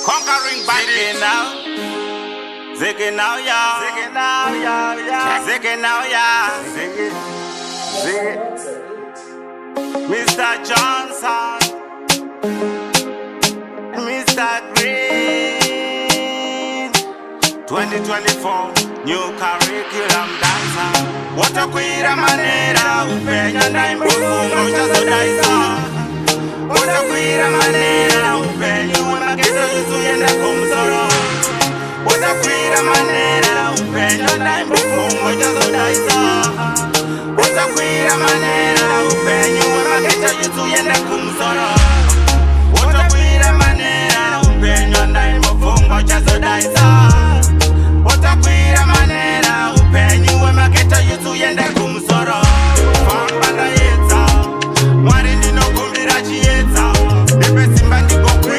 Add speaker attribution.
Speaker 1: Conquering bandit now. Ziggy now, yeah. Ziggy now, yeah. Ziggy now, yeah. Ziggy. Mr. Johnson. Mr. Green. 2024. New curriculum dancer. What a queer manera. Upenya na imbukungo chazo daisa. What a queer manera. Upenya umakezo yusuyenda kumsoro. What a queer manera, upenya na imbukungo chazo daisa. What a queer manera, upenya umakezo yusuyenda kumsoro.